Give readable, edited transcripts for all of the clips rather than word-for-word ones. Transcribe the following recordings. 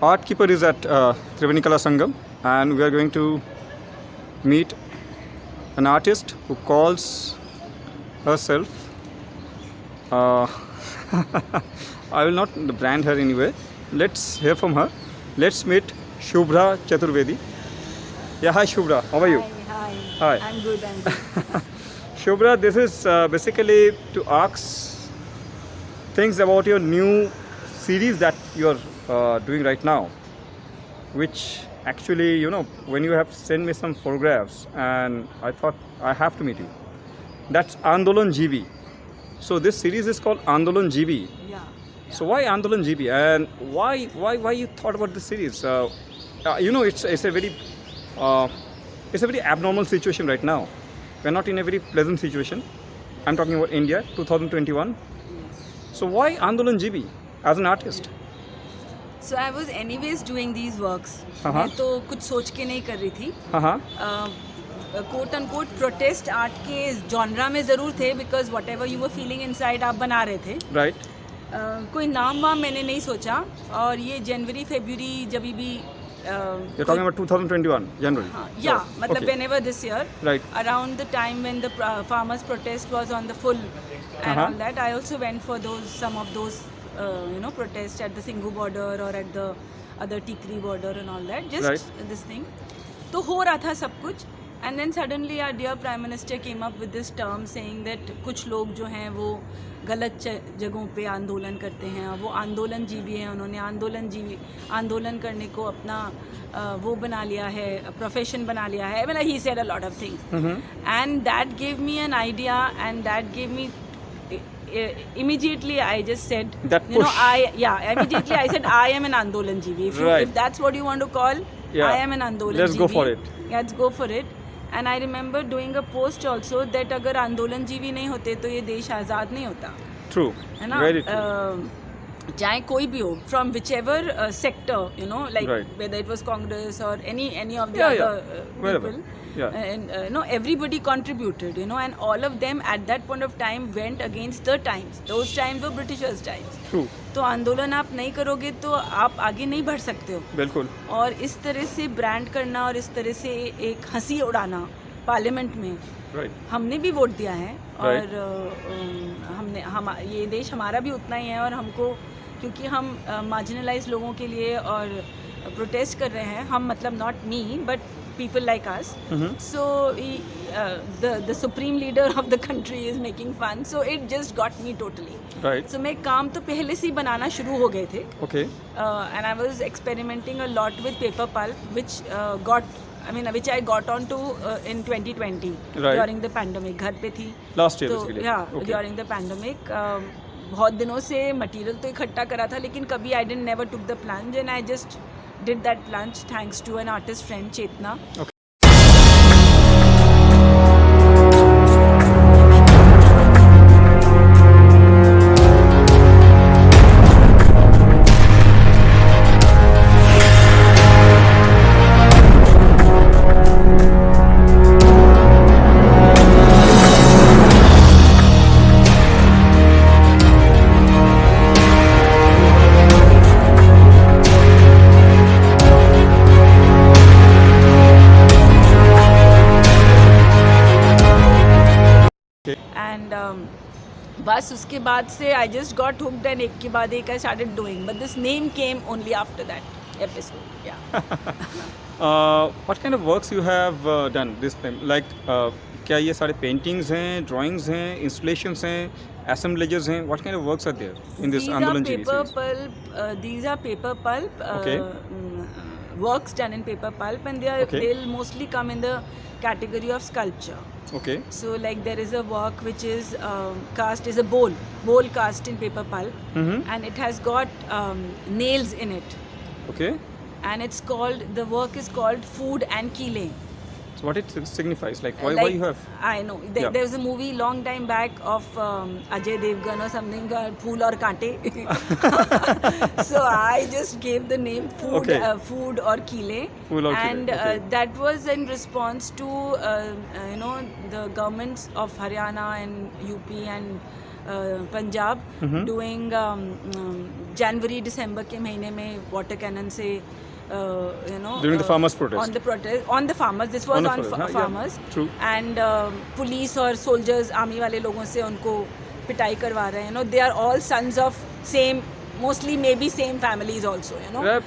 art keeper is at Trivenikala Sangam, and we are going to meet an artist who calls herself. Uh, I will not brand her anyway. Let's hear from her. Let's meet Shubhra Chaturvedi. Yeah, hi Shubhra. How are you? Hi. Hi. I'm good. Shubhra, this is basically to ask things about your new series that you're doing right now, which actually, when you have sent me some photographs, and I thought I have to meet you. That's Andolan GB. So this series is called Andolan GB. Yeah. So why Andolan GB, and why you thought about this series? It's a very abnormal situation right now. We're not in a very pleasant situation. I'm talking about India, 2021. So why Andolan GB as an artist? So I was anyways doing these works. हाँ। मैं तो कुछ सोच के नहीं कर रही थी. हाँ. कोट अनकोट प्रोटेस्ट आर्ट के जॉनरा में ज़रूर थे, because what ever you were feeling inside आप बना रहे थे. Right. कोई नाम वाम मैंने नहीं सोचा, और ये जनवरी फरवरी जब भी You're talking about 2021 January. या So, मतलब okay. whenever this year, Right. around the time when the farmers protest was on the full and all that, I also went for some of those protests at the Singhu border or at the other Tikri border and all that, just Right. this thing. तो हो रहा था सब कुछ, and then suddenly our dear Prime Minister came up with this term saying that कुछ लोग जो हैं वो गलत जगहों पे आंदोलन करते हैं, वो आंदोलन जीवी हैं, उन्होंने आंदोलन करने को अपना वो बना लिया है, प्रोफेशन बना लिया है. मतलब he said a lot of things, and that gave me an idea, and that gave me immediately I just said, That push. immediately I said I am an Andolan Jeevi. If that's what you want to call, Yeah. I am an Andolan Let's Jeevi. go for it. Let's go for it. And I remember doing a post also that अगर आंदोलन जीवी नहीं होते तो ये देश आज़ाद नहीं होता, True. है ना. Very true. चाहे कोई भी हो, from whichever sector, like Right. whether it was Congress or any of the Yeah, other wherever. people. Yeah. And everybody contributed, and all of them at that point of time went against the times. Those times were Britishers' times. True. तो आंदोलन आप नहीं करोगे तो आप आगे नहीं बढ़ सकते हो. बिल्कुल. और इस तरह से ब्रांड करना और इस तरह से एक हंसी उड़ाना पार्लियामेंट में, Right. हमने भी वोट दिया है, Right. और ये देश हमारा भी उतना ही है, और हमको क्योंकि हम मार्जिनलाइज लोगों के लिए और प्रोटेस्ट कर रहे हैं, हम मतलब not me but people like us. So the supreme leader of the country is making fun, so it just got me totally. Right. So मैं काम तो पहले से ही बनाना शुरू हो गए थे. Okay. And I was experimenting a lot with paper pulp, which I got onto in 2020 Right. during the pandemic. घर पे थी. Last year तो basically. yeah, Okay. during the pandemic. बहुत दिनों से मटेरियल तो इकट्ठा करा था, लेकिन कभी I didn't never took the plunge, and I just did that plunge thanks to an artist friend, Chetna. Okay. And बस उसके बाद से I just got hooked, and एक के बाद एक I started doing, but this name came only after that episode. Yeah. What kind of works you have done this time? Like क्या ये सारे paintings हैं, drawings हैं, installations हैं, assemblages हैं? What kind of works are there in this Andolan Jeevi series? These are paper pulp. Okay. Works done in paper pulp, and Okay. they'll mostly come in the category of sculpture. Okay. So like there is a work which is cast is a bowl cast in paper pulp, and it has got nails in it, Okay. and the work is called Food and Keeling. So what it signifies? Like why you have? I know. There was a movie long time back of Ajay Devgan or something, Phool aur Kaante. So I just gave the name Food, Okay. Food or Keele. Phool aur Keele, And okay. that was in response to, the governments of Haryana and UP and Punjab doing January, December के महीने में water cannon से During the farmers' protest. on the farmers, this was On the on farmers, yeah, farmers, true. and police और soldiers army वाले लोगों से उनको पिटाई करवा रहे हैं, they are all sons of same, mostly maybe same families also, Yep.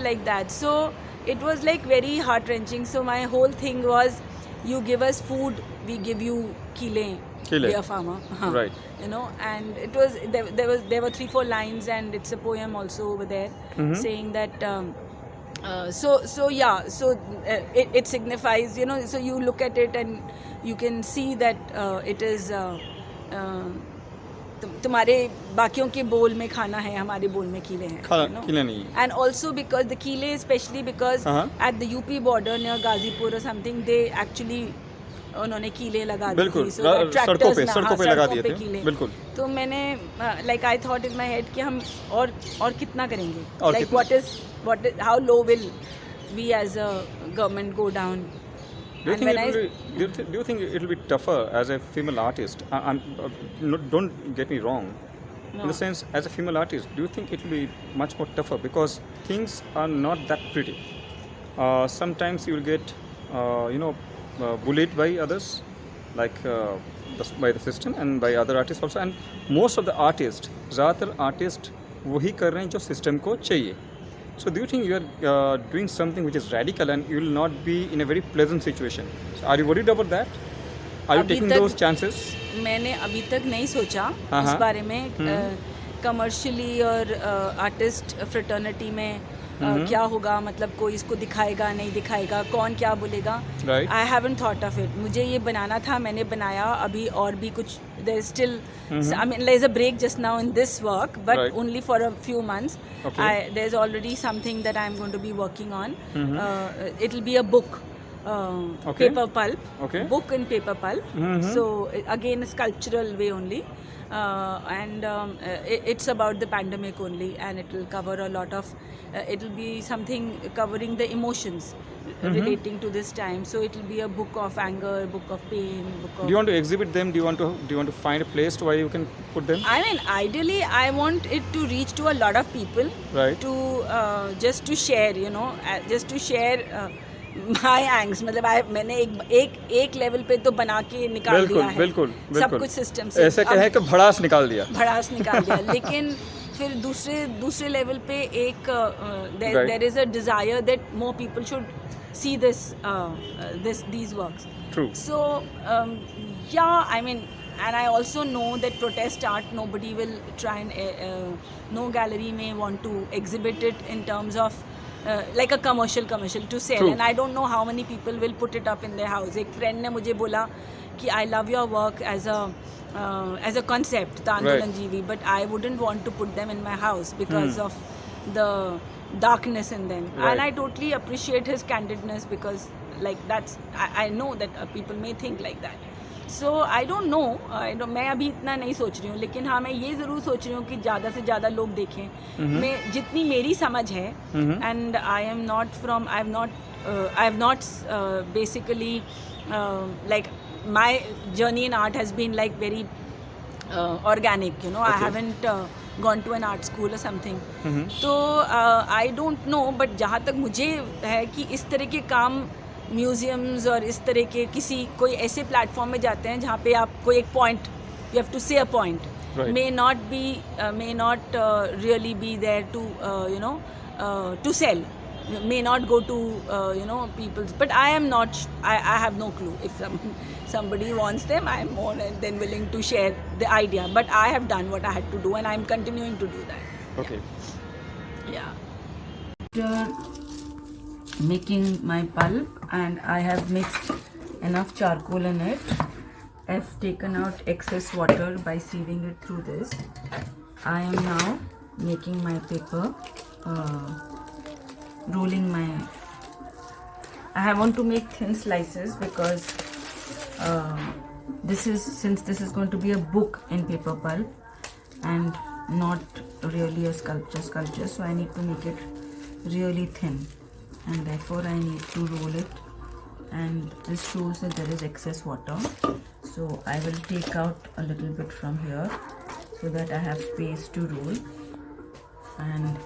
like that. So it was like very heart wrenching. So my whole thing was, you give us food, we give you Keele, dear farmer. Right. And it was there were 3-4 lines, and it's a poem also over there saying that it signifies, so you look at it and you can see that it is तुम्हारे बाकियों के बोल में खाना है, हमारे बोल में कीले हैं, Keele नहीं है. and also because the Keele, especially because at the UP border near Gazipur or something, they actually उन्होंने कीले लगा दी बिल्कुल, थी, so that सड़कों पे tractors लगा सड़कों दिए पे थे, कीले. बिल्कुल. तो मैंने like I thought in my head कि हम और कितना करेंगे, और like कितना? how low will we as a government go down. Do you And think when do you think it will be tougher as a female artist? Don't get me wrong. No. In the sense, as a female artist, do you think it will be much more tougher because things are not that pretty? Sometimes you will get, bullied by others, like by the system and by other artists also. And most of the artists, ज़्यादातर artists वही कर रहे हैं जो system को चाहिए. So do you think you are doing something which is radical and you will not be in a very pleasant situation? So are you worried about that? Are you अभी taking तक those chances? मैंने अभी तक नहीं सोचा हाँ, इस हाँ. बारे में, कमर्शियली और आर्टिस्ट फ्रेटर्निटी में क्या होगा, मतलब कोई इसको दिखाएगा नहीं दिखाएगा, कौन क्या बोलेगा. Right. I haven't thought of it. मुझे ये बनाना था, मैंने बनाया. अभी और भी कुछ there is still, I mean there is a break just now in this work, but Right. only for a few months. Okay. There's already something that I'm going to be working on. It'll be a book, Okay. paper pulp, Okay. book in paper pulp. So again a sculptural way only, and it's about the pandemic only, and it will cover a lot of it'll be something covering the emotions relating to this time. So it will be a book of anger, book of pain, book of Do you want to exhibit them? Do you want to find a place where you can put them? I mean, ideally, I want it to reach to a lot of people. Right. To just to share, just to share my angst. मतलब मैंने एक level पे तो बना के निकाल दिया है. बिल्कुल. सब कुछ सिस्टम से. ऐसे कहे कि भड़ास निकाल दिया. भड़ास निकाल दिया. लेकिन फिर दूसरे लेवल पे एक Right. there is a desire that more people should see these works. True. So I mean, and I also know that protest art, nobody will try and no gallery may want to exhibit it in terms of like a commercial to sell. True. And I don't know how many people will put it up in their house. एक friend ने मुझे बोला कि I love your work as a concept, the Andolan Jeevi, but I wouldn't want to put them in my house because of the darkness in them. Right. And I totally appreciate his candidness, because like I know that people may think like that. So I don't know, मैं अभी इतना नहीं सोच रही हूँ, लेकिन हाँ मैं ये ज़रूर सोच रही हूँ कि ज़्यादा से ज़्यादा लोग देखें. मैं जितनी मेरी समझ है, and I have not basically like my journey in art has been like very organic, I haven't gone to an art school or something. तो I don't know, but जहाँ तक मुझे है कि इस तरह के काम म्यूजियम्स और इस तरह के कोई ऐसे प्लेटफॉर्म में जाते हैं जहाँ पे आप कोई एक पॉइंट, यू हैव टू से a point, may not really be there to sell, may not go to people's, but I have no clue. If somebody wants them, I am more than willing to share the idea, but I have done what I had to do and I am continuing to do that. Okay. Yeah. After making my pulp, and I have mixed enough charcoal in it, I've taken out excess water by sieving it through this. I am now making my paper, rolling my, I want to make thin slices because since this is going to be a book in paper pulp and not really a sculpture, so I need to make it really thin, and therefore I need to roll it, and this shows that there is excess water, so I will take out a little bit from here so that I have space to roll. And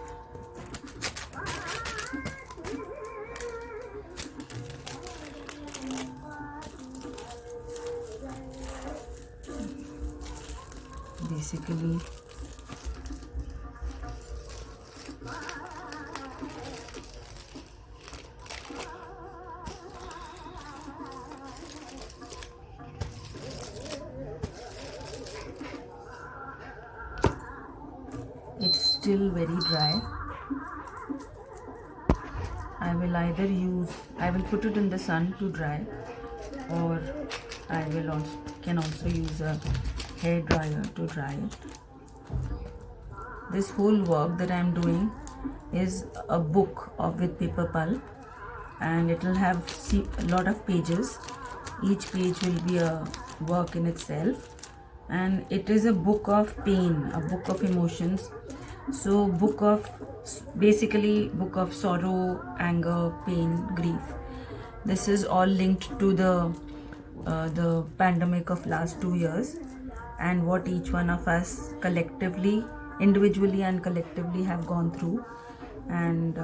basically it's still very dry. I will put it in the sun to dry, or I can also use a hair dryer to dry it. This whole work that I am doing is a book with paper pulp, and it will have a lot of pages. Each page will be a work in itself, and it is a book of pain, a book of emotions. So basically book of sorrow, anger, pain, grief. This is all linked to the pandemic of last 2 years, and what each one of us collectively, individually and collectively, have gone through, and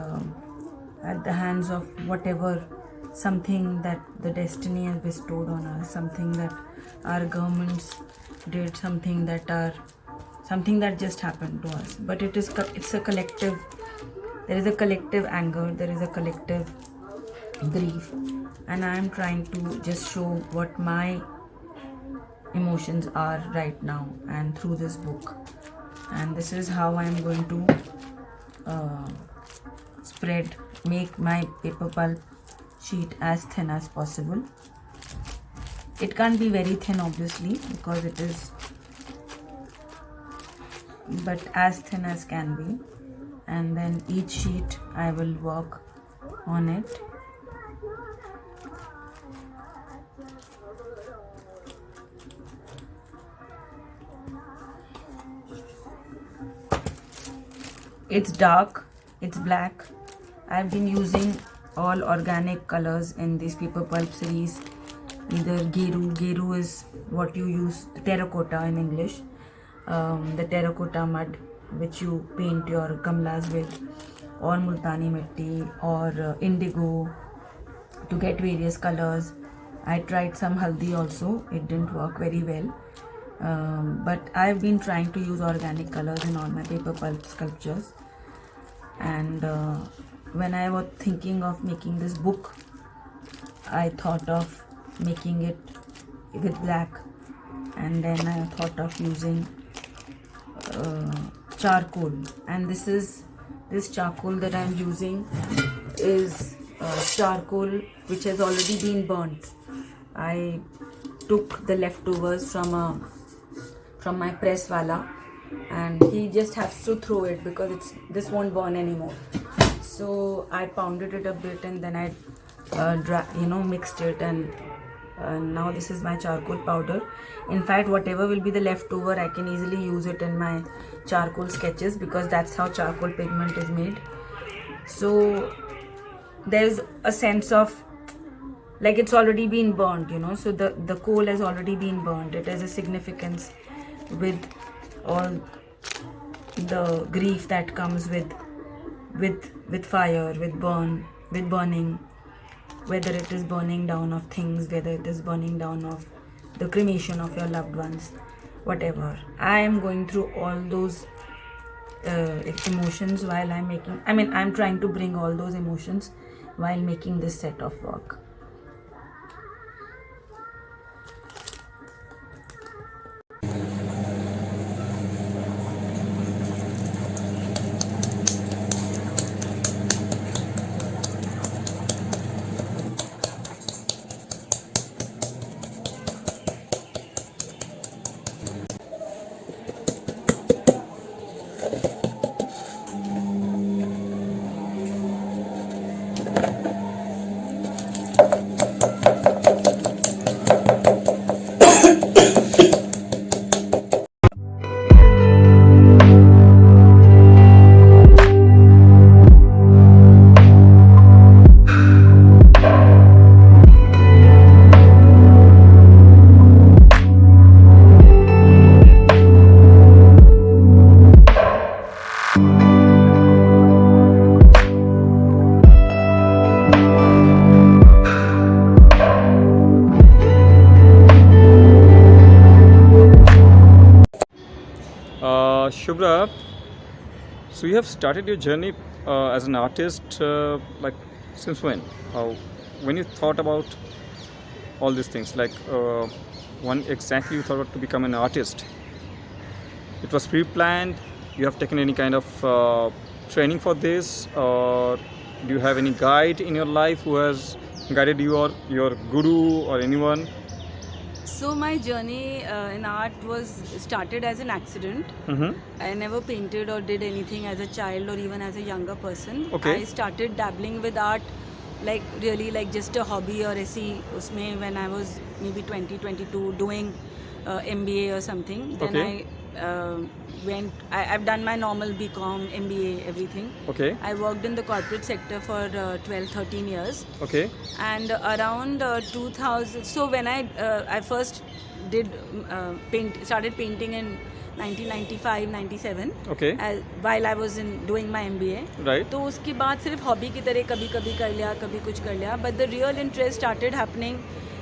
at the hands of whatever, something that the destiny has bestowed on us, something that our governments did, something that just happened to us. But it's a collective. There is a collective anger, there is a collective grief, and I am trying to just show what my emotions are right now, and through this book. And this is how I am going to make my paper pulp sheet as thin as possible. It can't be very thin, obviously, because it is, but as thin as can be. And then each sheet I will work on it. It's dark, it's black. I've been using all organic colors in this paper pulp series. Either Geru is what you use, terracotta in English, the terracotta mud which you paint your gamlas with, or multani mitti, or indigo, to get various colors. I tried some haldi also, it didn't work very well. But I've been trying to use organic colors in all my paper pulp sculptures. And when I was thinking of making this book, I thought of making it with black, and then I thought of using charcoal. And this charcoal that I'm using is charcoal which has already been burnt. I took the leftovers from my press wala, and he just has to throw it because this won't burn anymore. So I pounded it a bit, and then I mixed it, and now this is my charcoal powder. In fact, whatever will be the leftover, I can easily use it in my charcoal sketches, because that's how charcoal pigment is made. So there's a sense of like it's already been burned, so the coal has already been burned. It has a significance with all the grief that comes with fire, with burning, whether it is burning down of things, whether it is burning down of the cremation of your loved ones, whatever. I am going through all those emotions while I'm trying to bring all those emotions while making this set of work. Shubhra, so you have started your journey as an artist, like since when? When you thought about all these things, like when exactly you thought about to become an artist? It was pre-planned. You have taken any kind of training for this, or do you have any guide in your life who has guided you, or your guru or anyone? So my journey in art was started as an accident. Mm-hmm. I never painted or did anything as a child or even as a younger person. Okay. I started dabbling with art like really like just a hobby or ऐसी उसमें when I was maybe 22 doing MBA or something. Then Okay. I've done my normal BCom, MBA, everything. Okay. I worked in the corporate sector for 12-13 years. Okay. And around 2000, so when I first did started painting in 1995-97 Okay. while I was doing my MBA. Right. तो उसके बाद सिर्फ hobby की तरह कभी कभी कर लिया, कभी कुछ कर लिया. But the real interest started happening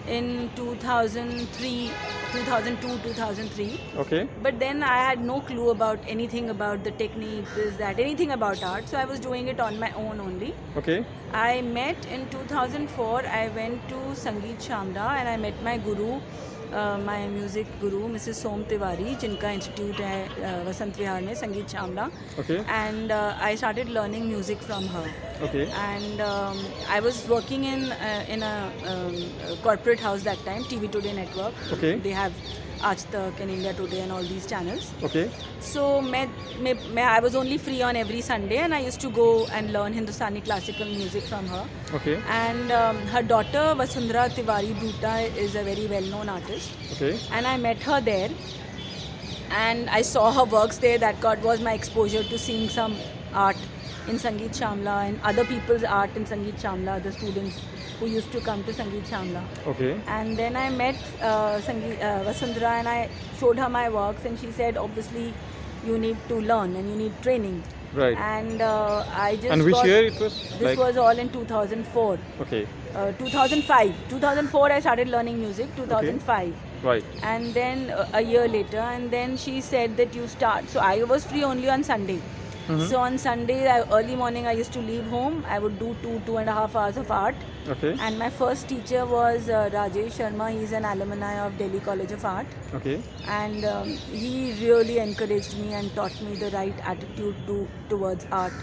in 2003, 2002, 2003. Okay. But then I had no clue about anything about the techniques, this, that, anything about art. So I was doing it on my own only. Okay. I met in 2004, I went to Sangeet Shamra and I met my guru, my music guru, Mrs. Som Tiwari, जिनका institute है वसंत विहार में, Sangeet Shamra. Okay. And I started learning music from her. Okay. And I was working in a corporate house that time, TV Today Network. Okay. They have Aaj Tak and India Today and all these channels. Okay. So I was only free on every Sunday and I used to go and learn Hindustani classical music from her. Okay. And her daughter Vasundhara Tiwari Bhuta is a very well-known artist. Okay. And I met her there and I saw her works there. That was my exposure to seeing some art in Sangeet Shamla and other people's art in Sangeet Shamla, the students who used to come to Sangeet Shamla. Okay. And then I met Vasundhara and I showed her my works and she said, obviously you need to learn and you need training. Right. And I just And which year it was? This was all in 2004. Okay. 2005. 2004 I started learning music, 2005. Right. And then a year later, and then she said that you start. So I was free only on Sunday. Mhm. So on Sunday, early morning, I used to leave home. I would do 2.5 hours of art. Okay. And my first teacher was Rajesh Sharma. He's an alumni of Delhi College of Art. Okay. And he really encouraged me and taught me the right attitude towards art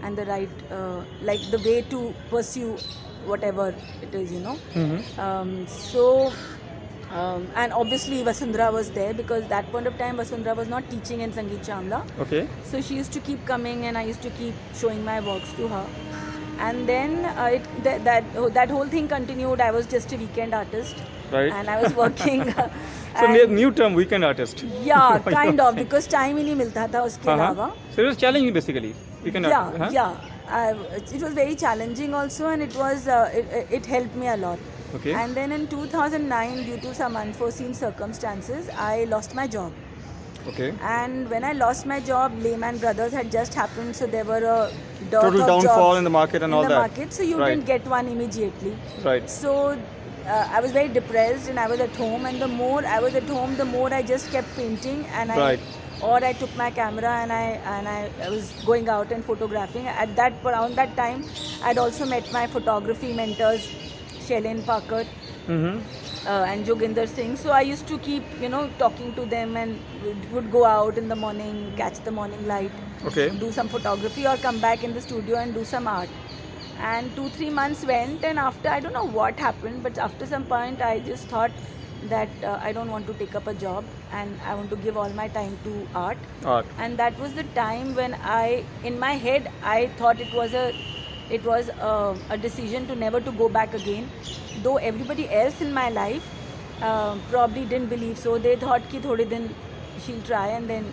and the right, like the way to pursue whatever it is, you know. Mm-hmm. And obviously Vasundhara was there because that point of time Vasundhara was not teaching in Sangeet Shamla. Okay. So she used to keep coming and I used to keep showing my works to her. And then that whole thing continued. I was just a weekend artist. Right. And I was working. So new term, weekend artist. Yeah, kind of, because time ही नहीं मिलता था उसके अलावा. So it was challenging basically. Weekend artist. Huh? Yeah. It was very challenging also, and it was it helped me a lot. Okay. And then in 2009, due to some unforeseen circumstances, I lost my job. Okay. And when I lost my job, Lehman Brothers had just happened, so there were a dearth Total of downfall jobs in the market and all that. market, so you Right. didn't get one immediately. Right. So I was very depressed, and I was at home. And the more I was at home, the more I just kept painting, and Right. I took my camera and I was going out and photographing. Around that time, I'd also met my photography mentors, Shailene Parker. Mm-hmm. And Joginder Singh. So I used to keep, talking to them and would go out in the morning, catch the morning light, Okay. do some photography or come back in the studio and do some art. And 2-3 months went, and after, I don't know what happened, but after some point I just thought that I don't want to take up a job and I want to give all my time to art. Art. And that was the time when in my head, I thought it was a decision to never to go back again. Though everybody else in my life probably didn't believe so. They thought कि थोड़े दिन she'll try and then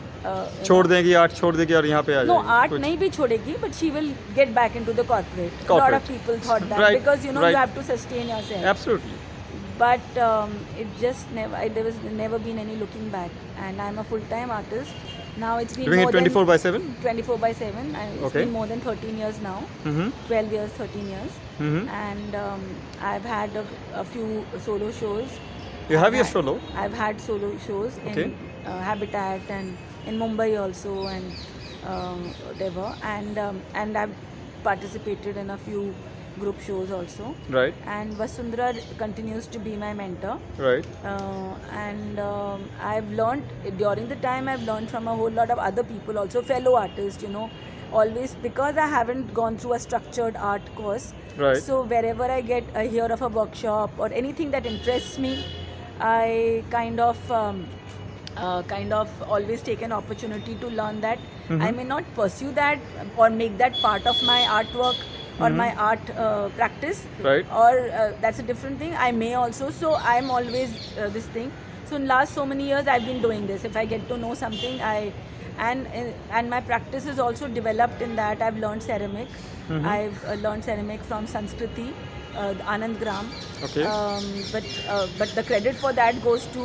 छोड़ देगी art, छोड़ देगी और यहाँ पे आ जाएगी. no, art नहीं भी छोड़ेगी, but she will get back into the corporate. A lot of people thought that, Right, because you right. have to sustain yourself. Absolutely. But it just there was never been any looking back, and I'm a full-time artist. Now it's been Doing more it 24/7. 24/7. It's Okay. been more than 13 years now. Mm-hmm. 12 years, 13 years. Mm-hmm. And I've had a few solo shows. You have your I've solo. I've had solo shows Okay. in Habitat and in Mumbai also, and whatever, and I've participated in a few group shows also. Right. And Vasundhara continues to be my mentor. Right. And I've learned during the time, I've learned from a whole lot of other people also, fellow artists, you know, always, because I haven't gone through a structured art course. Right. So wherever I hear of a workshop or anything that interests me, I kind of always take an opportunity to learn that. I may not pursue that or make that part of my artwork or my art practice, Right. or that's a different thing. I may also, so I'm always this thing. So in last so many years I've been doing this. If I get to know something, and my practice is also developed in that. I've learned ceramic. I've learned ceramic from Sanskriti, Anand Gram. Okay. But the credit for that goes to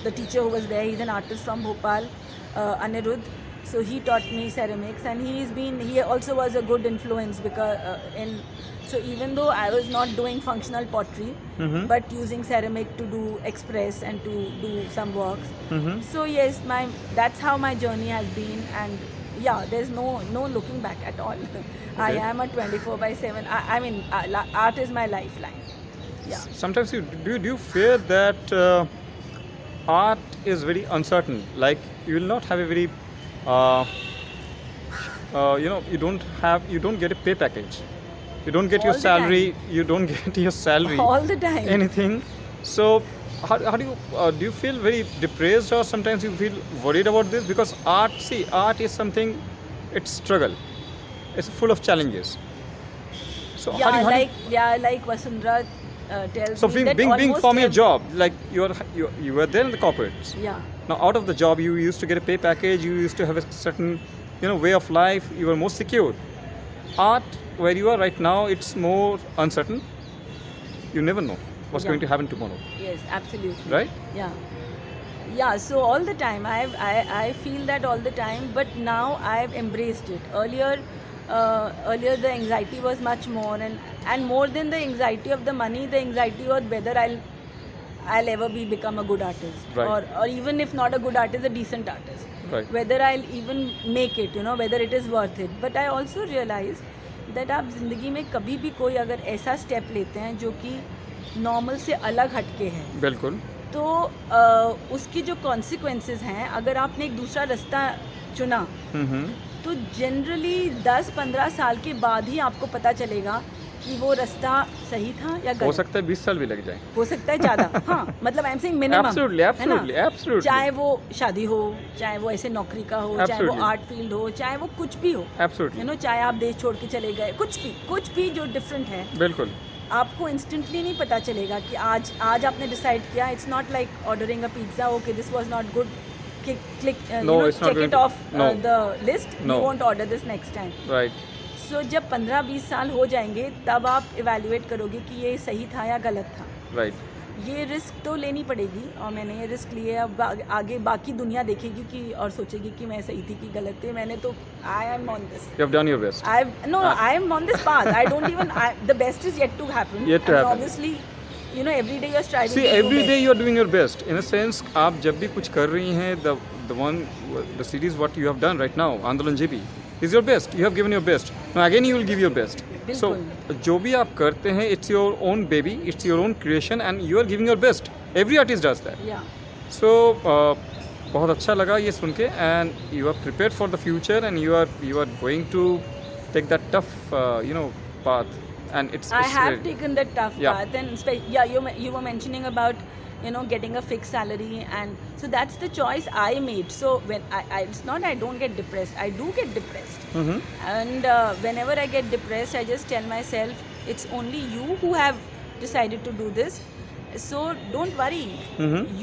the teacher who was there. He's an artist from Bhopal, Anirudh. So he taught me ceramics, and he also was a good influence, because so even though I was not doing functional pottery, but using ceramic to do express and to do some works. So yes, that's how my journey has been, and yeah, there's no looking back at all. I Okay. am a 24/7. I mean, art is my lifeline. Yeah. Sometimes do you fear that art is very uncertain? Like, you will not have a very you don't get a pay package. You don't get your All the salary. You don't get your salary. All the time. Anything. So how do you feel very depressed, or sometimes you feel worried about this? Because art is something, it's struggle. It's full of challenges. So Yeah, how do you, like Vasundhara tells so me that being almost from your every- job, like you were there in the corporates. Yeah. Now out of the job, you used to get a pay package. You used to have a certain, way of life. You were more secure. Art, where you are right now, it's more uncertain. You never know what's Yeah. going to happen tomorrow, Yes, absolutely. right? Yeah, so all the time I feel that all the time, but now I've embraced it. Earlier the anxiety was much more, and more than the anxiety of the money, the anxiety was whether I'll ever become a good artist, Right. or even if not a good artist, a decent artist. Right. Whether I'll even make it, whether it is worth it. But I also realized that आप ज़िंदगी में कभी भी कोई अगर ऐसा step लेते हैं जो कि नॉर्मल से अलग हटके है, बिल्कुल. तो उसकी जो कॉन्सिक्वेंसेस हैं, अगर आपने एक दूसरा रास्ता चुना, तो जनरली 10-15 साल के बाद ही आपको पता चलेगा कि वो रास्ता सही था या हो गलत. सकता है 20 साल भी लग जाए. हो सकता है ज़्यादा. हाँ, मतलब I am saying minimum. Absolutely. चाहे वो शादी हो, चाहे वो ऐसे नौकरी का हो, चाहे वो Absolutely. आर्ट फील्ड हो, चाहे वो कुछ भी हो, Absolutely. चाहे आप देश छोड़ के चले गए, कुछ भी जो डिफरेंट है, बिल्कुल. आपको इंस्टेंटली नहीं पता चलेगा कि आज आपने डिसाइड किया. It's not like ordering a pizza. Okay, this was not good, click No, it's not check going it to- off no. the list. No. You won't order this next time. Right. So जब 15-20 साल हो जाएंगे, तब आप evaluate करोगे कि ये सही था या गलत था. Right. ये रिस्क तो लेनी पड़ेगी, और मैंने ये रिस्क लिए. अब आगे बाकी दुनिया देखेगी कि और सोचेगी कि मैं सही थी कि गलत थी. मैंने तो I am on this. You have done your best. I am on this path. I don't even. The best is yet to happen. Yet to And happen. Obviously, every day you're striving. See, to do every day best. you are doing your best. In a sense, आप जब भी कुछ कर रही हैं, the series what you have done right now, Andolan JP, is your best. You have given your best. Now again you will give your best. So बिल्कुल. जो भी आप करते हैं, it's your own baby, it's your own creation, and you are giving your best. Every artist does that. Yeah. So बहुत अच्छा लगा ये सुन के, and you are prepared for the future, and you are going to take that tough path, and it's I have really- taken the tough Yeah. path, and you were mentioning about getting a fixed salary, and so that's the choice I made. So when it's not I don't get depressed. I do get depressed, and whenever I get depressed, I just tell myself it's only you who have decided to do this. So don't worry.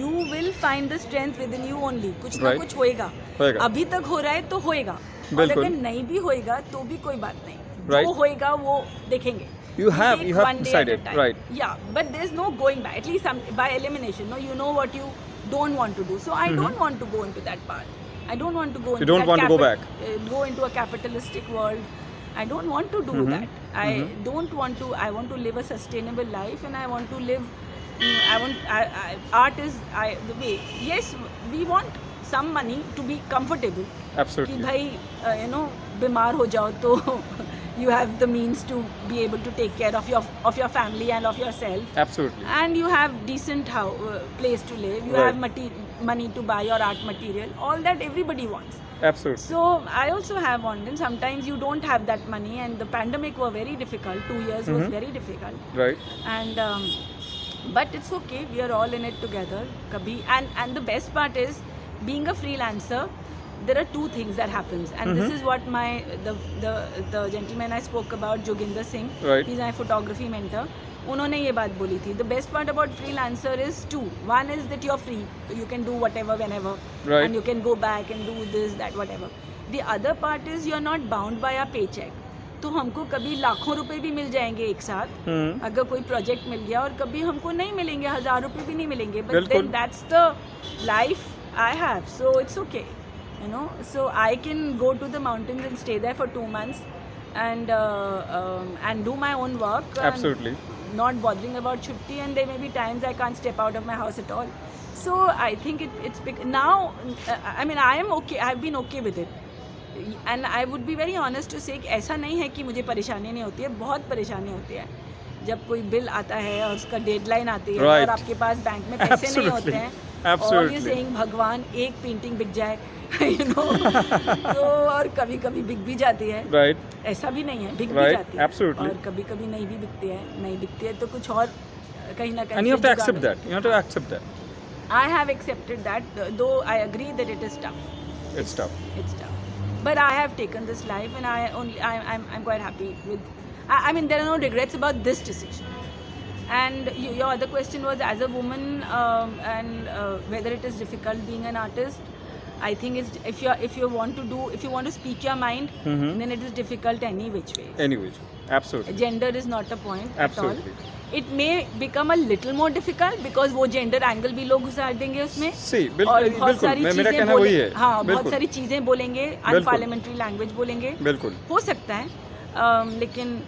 You will find the strength within you only. कुछ ना Right. कुछ होएगा. होएगा. अभी तक हो रहा है तो होएगा. और बिल्कुल. अगर नहीं भी होएगा तो भी कोई बात नहीं. Right. जो होएगा वो देखेंगे. You have take one day at a decided, time. right? Yeah, but there's no going back. At least by elimination. No, you know what you don't want to do. So I don't want to go into that path. I don't want to go into don't that want to go back. Go into a capitalistic world. I don't want to do that. I don't want to. I want to live a sustainable life, and I want to live. Art is the way. Yes, we want some money to be comfortable. कि Absolutely. भाई you know बीमार हो जाओ तो you have the means to be able to take care of your family and of yourself, Absolutely. and you have decent place to live. You Right. have money to buy your art material. All that everybody wants. Absolutely. So I also have on them. Sometimes you don't have that money, and the pandemic were very difficult. 2 years was very difficult, Right. and but it's okay. We are all in it together. Kabhi and the best part is being a freelancer. There are two things that happens, and this is what the gentleman I spoke about, Joginder Singh. Right. He's my photography mentor. उन्होंने ये बात बोली थी. The best part about freelancer is two. One is that you're free, so you can do whatever, whenever, Right. and you can go back and do this, that, whatever. The other part is you're not bound by a paycheck. तो हमको कभी लाखों रुपए भी मिल जाएंगे एक साथ, अगर कोई प्रोजेक्ट मिल गया, और कभी हमको नहीं मिलेंगे, 1000 रुपए भी नहीं मिलेंगे. But बिल्कुल. then that's the life I have, so it's okay, you know. So I can go to the mountains and stay there for 2 months and do my own work. and Absolutely. not bothering about chutti, and there may be times I can't step out of my house at all. So I think it's now. I mean, I am okay. I've been okay with it, and I would be very honest to say कि ऐसा नहीं है कि मुझे परेशानी नहीं होती है. बहुत परेशानी होती है जब कोई बिल आता है और उसका डेडलाइन आती है, Right. और आपके पास बैंक में पैसे नहीं Absolutely. होते हैं. Absolutely. और ये सेइंग भगवान एक पेंटिंग बिक जाए, you know. तो और कभी कभी बिक भी जाती है. Right. ऐसा भी नहीं है, बिक Right, भी जाती है. absolutely. और कभी कभी नहीं भी बिकती है तो कुछ और कहीं ना कहीं And you have से to accept जुगाड़- that. You have to accept that. I have accepted that, though I agree that it is tough. It's tough. It's tough. But I have taken this life, and I'm quite happy with. I mean, there are no regrets about this decision. And your other question was, as a woman, and whether it is difficult being an artist. I think it's if you want to speak your mind, then it is difficult any which way. Anyways. Absolutely. Gender is not a point Absolutely. at all. It may become a little more difficult because वो gender angle भी लोग घुसा देंगे उसमें. See, और बिल्कुल बहुत सारी बिल्कुल मेरा चीजें कहना वही है. हाँ, बहुत बिल्कुल. सारी चीजें बोलेंगे, बिल्कुल. अनपार्लियामेंट्री लैंग्वेज बोलेंगे, बिल्कुल. हो सकता है. लेकिन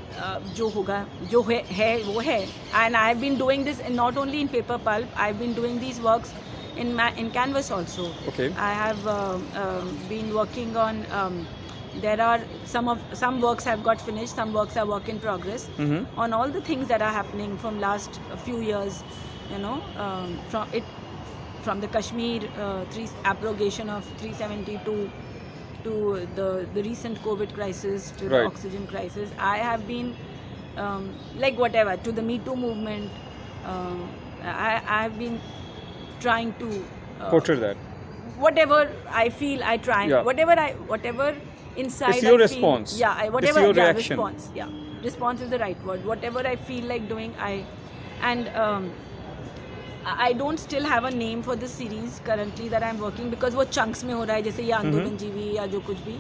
जो होगा जो है वो है. And I have been doing this not only in paper pulp. I have been doing these works in canvas also. Okay. I have been working on. There are some works have got finished. Some works are work in progress. On all the things that are happening from last few years, you know, from the Kashmir abrogation of 372 to the recent COVID crisis, to the Right. oxygen crisis. I have been like whatever, to the Me Too movement. I have been trying to Portray that. whatever I feel, I try. Yeah. Whatever inside It's your I response. feel. Yeah, It's whatever. your Yeah, reaction. response. Yeah, response is the right word. Whatever I feel like doing, I don't still have a name for this series currently that I'm working, because वो chunks में हो रहा है, जैसे ये आंदोलन जीवी या जो कुछ भी.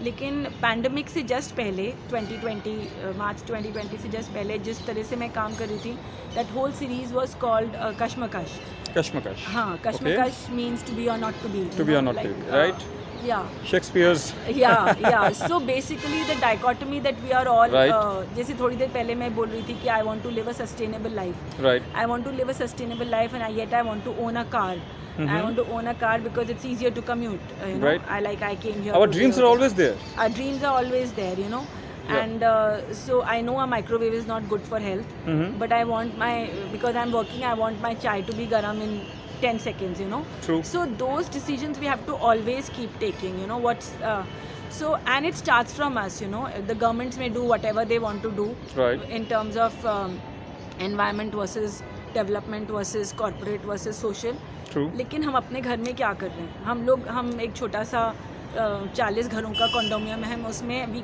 लेकिन पैंडमिक से जस्ट पहले 2020 मार्च 2020 से जस्ट पहले जिस तरह से मैं काम कर रही थी, that whole series was called Kashmakash. Kashmakash. हाँ, कश्मकश मीन्स टू बी और not to be. To be or not to be, right? Yeah. Shakespeare's. Yeah. So basically the dichotomy that we are all, Right. जैसे थोड़ी देर पहले मैं बोल रही थी कि I want to live a sustainable life. Right. I want to live a sustainable life, and yet I want to own a car. I want to own a car because it's easier to commute. You know, Right. I came here. Our to dreams live. are always there. Our dreams are always there, you know. Yeah. And so I know a microwave is not good for health, but I want because I'm working, I want my chai to be garam in 10 seconds, you know. True. So those decisions we have to always keep taking, you know. And it starts from us, you know. The governments may do whatever they want to do, Right. in terms of environment versus development versus corporate versus social. True. लेकिन हम अपने घर में क्या कर रहे हैं? हम एक छोटा सा 40 घरों का कॉन्डोमिनियम है, उसमें we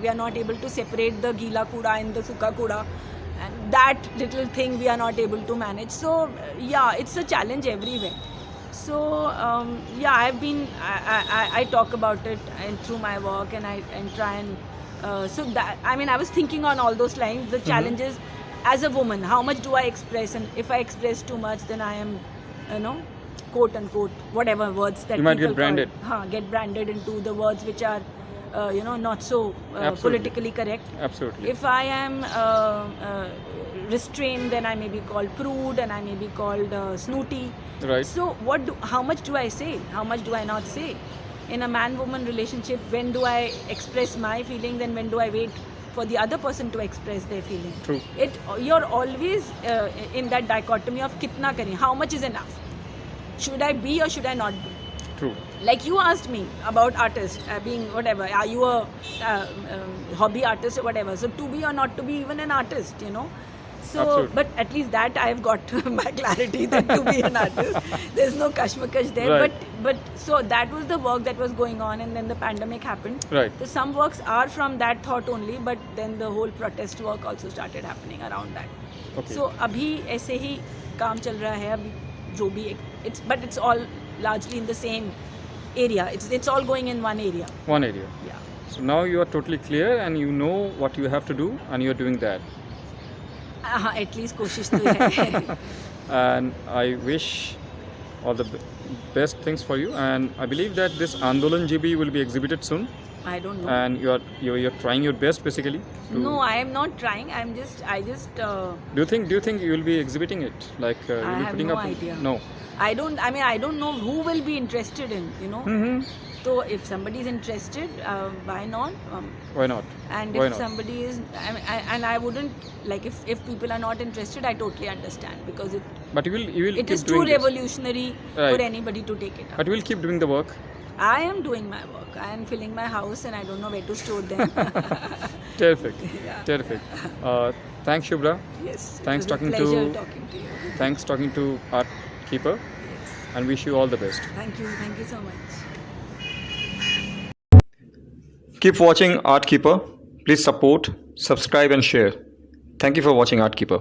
are not able to separate the गीला कूड़ा एंड द सूखा कूड़ा, and that little thing we are not able to manage. So yeah, it's a challenge everywhere. So I talk about it and through my work, and try and so that, I mean, I was thinking on all those lines, the challenges as a woman, how much do I express, and if I express too much, then I am, you know, quote unquote, whatever words that You might people get branded. get branded into the words which are you know, not so Absolutely. politically correct. Absolutely. If I am restrained, then I may be called prude, and I may be called snooty. Right. So how much do I say? How much do I not say? In a man-woman relationship, when do I express my feelings and when do I wait for the other person to express their feeling? True. You're always in that dichotomy of kitna kare, how much is enough? Should I be or should I not be? True. Like you asked me about artist being whatever, are you a hobby artist or whatever? So to be or not to be even an artist, you know. So, Absolutely. but at least that I've got my clarity that to be an artist, there's no kashmakash there. Right. But so that was the work that was going on, and then the pandemic happened. Right. So some works are from that thought only, but then the whole protest work also started happening around that. Okay. So अभी ऐसे ही काम चल रहा है अभी जो भी it's all largely in the same area. It's all going in one area. One area. Yeah. So now you are totally clear and you know what you have to do and you are doing that. At least कोशिश तो है. And I wish all the best things for you. And I believe that this Andolan GB will be exhibited soon. I don't know. And you're trying your best basically. No, I am not trying. I just. Do you think you will be exhibiting it? Like you'll I be have putting no up? idea. No. I don't know who will be interested in, you know. Mm-hmm. So if somebody is interested, why not? Why not? And Why if not? somebody is, I wouldn't like if people are not interested, I totally understand because But you will it keep is too doing this. revolutionary Right. for anybody to take it up. But you will keep doing the work. I am doing my work. I am filling my house, and I don't know where to store them. Terrific. Yeah. Terrific. Thanks, Shubhra. Yes. Thanks it was talking a pleasure to- talking to you. Thanks talking to Art Keeper Yes. and wish you all the best. Thank you so much. Keep watching Art Keeper. Please support, subscribe and share. Thank you for watching Art Keeper.